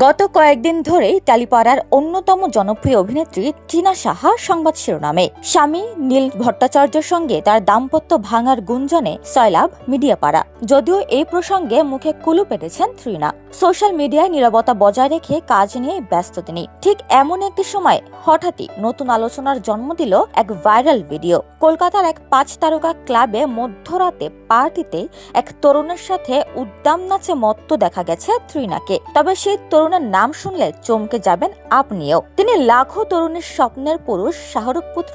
গত কয়েকদিন ধরেই টালিপাড়ার অন্যতম জনপ্রিয় অভিনেত্রী টিনা সাহা সংবাদ শিরোনামে। স্বামী নীল ভট্টাচার্যের সঙ্গে তার দাম্পত্য ভাঙার গুঞ্জনে সয়লাব মিডিয়াপাড়া। যদিও এই প্রসঙ্গে মুখে কুলু পেটেছেন ত্রিনা। সোশ্যাল মিডিয়ায় নীরবতা বজায় রেখে কাজ নিয়ে ব্যস্ত তিনি। ঠিক এমন একটি সময় হঠাৎই নতুন আলোচনার জন্ম দিল এক ভাইরাল ভিডিও। কলকাতার এক 5 তারকা ক্লাবে মধ্যরাতে পার্টিতে এক তরুণের সাথে উদ্দাম নাচে মত্ত দেখা গেছে ত্রিনাকে। তবে সেই তরুণের নাম শুনলে চমকে যাবেন আপনিও। তিনি লাখো তরুণের স্বপ্নের পুরুষ শাহরুখ পুত্র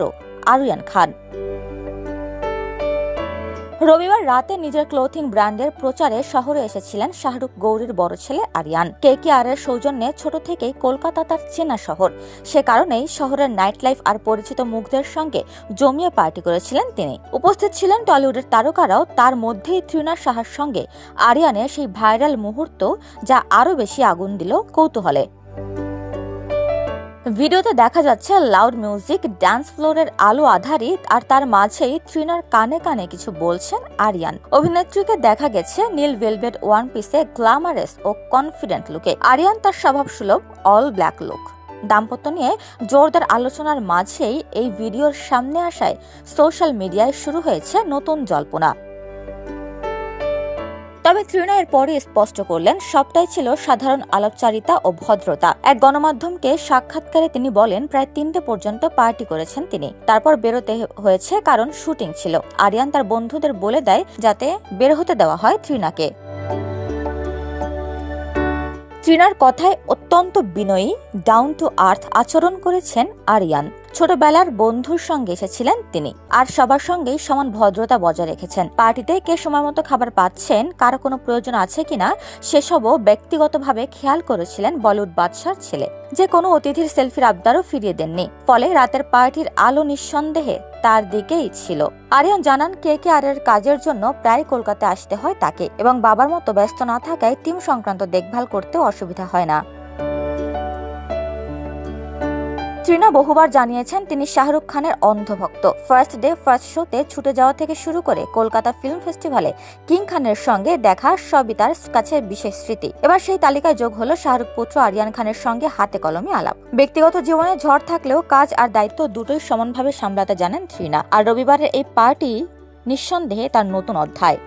আরিয়ান খান। রবিবার রাতে নিজের ক্লোথিং ব্র্যান্ডের প্রচারে শহরে এসেছিলেন শাহরুখ গৌরীর বড় ছেলে আরিয়ান। KKR এর সৌজন্যে ছোট থেকেই কলকাতা তার চেনা শহর। সে কারণেই শহরের নাইট লাইফ আর পরিচিত মুখদের সঙ্গে জমিয়ে পার্টি করেছিলেন তিনি। উপস্থিত ছিলেন টলিউডের তারকারাও। তার মধ্যেই ত্রিনা সাহার সঙ্গে আরিয়ানের সেই ভাইরাল মুহূর্ত, যা আরো বেশি আগুন দিল কৌতূহলে। ভিডিওতে দেখা যাচ্ছে লাউড মিউজিক, ডান্স ফ্লোরের আলো আধারিত, আর তার মাঝেই ত্রিনার কানে কানে কিছু বলছেন আরিয়ান। অভিনেত্রীকে দেখা গেছে নীল ভেলভেট ওয়ান পিসে গ্ল্যামারাস ও কনফিডেন্ট লুকে। আরিয়ান তার স্বভাবসুলভ অল ব্ল্যাক লুক। দাম্পত্য নিয়ে জোরদার আলোচনার মাঝেই এই ভিডিওর সামনে আসায় সোশ্যাল মিডিয়ায় শুরু হয়েছে নতুন জল্পনা। তবে ত্রিনা এর পরে স্পষ্ট করলেন সবটাই ছিল সাধারণ আলাপচারিতা ও ভদ্রতা। এক গণমাধ্যমকে সাক্ষাৎকারে তিনি বলেন প্রায় 3টে পর্যন্ত পার্টি করেছেন তিনি। তারপর বেরোতে হয়েছে কারণ শুটিং ছিল। আরিয়ান তার বন্ধুদের বলে দেয় যাতে বের হতে দেওয়া হয় ত্রিনাকে। ত্রিনার কথায় অত্যন্ত বিনয়ী, ডাউন টু আর্থ আচরণ করেছেন আরিয়ান। ছোটবেলার বন্ধুর সঙ্গে এসেছিলেন তিনি, আর সবার সঙ্গেই সমান ভদ্রতা বজায় রেখেছেন। পার্টিতে কে সময় মতো খাবার পাচ্ছেন, কারো কোনো প্রয়োজন আছে কিনা সেসবও ব্যক্তিগতভাবে খেয়াল করেছিলেন বলিউড বাদশার ছেলে। যে কোনো অতিথির সেলফির আবদারও ফিরিয়ে দেননি। ফলে রাতের পার্টির আলো নিঃসন্দেহে তার দিকেই ছিল। আরিয়ান জানান KKR এর কাজের জন্য প্রায় কলকাতায় আসতে হয় তাকে, এবং বাবার মতো ব্যস্ত না থাকায় টিম সংক্রান্ত দেখভাল করতেও অসুবিধা হয় না। ত্রিনা বহুবার জানিয়েছেন তিনি শাহরুখ খানের অন্ধভক্ত। ফার্স্ট ডে ফার্স্ট শোতে ছুটে যাওয়া থেকে শুরু করে কলকাতা ফিল্ম ফেস্টিভ্যালে কিং খানের সঙ্গে দেখা সবই তার কাছে বিশেষ স্মৃতি। এবার সেই তালিকায় যোগ হলো শাহরুখ পুত্র আরিয়ান খানের সঙ্গে হাতে কলমে আলাপ। ব্যক্তিগত জীবনে ঝড় থাকলেও কাজ আর দায়িত্ব দুটোই সমানভাবে সামলাতে জানেন ত্রিনা। আর রবিবারের এই পার্টি নিঃসন্দেহে তার নতুন অধ্যায়।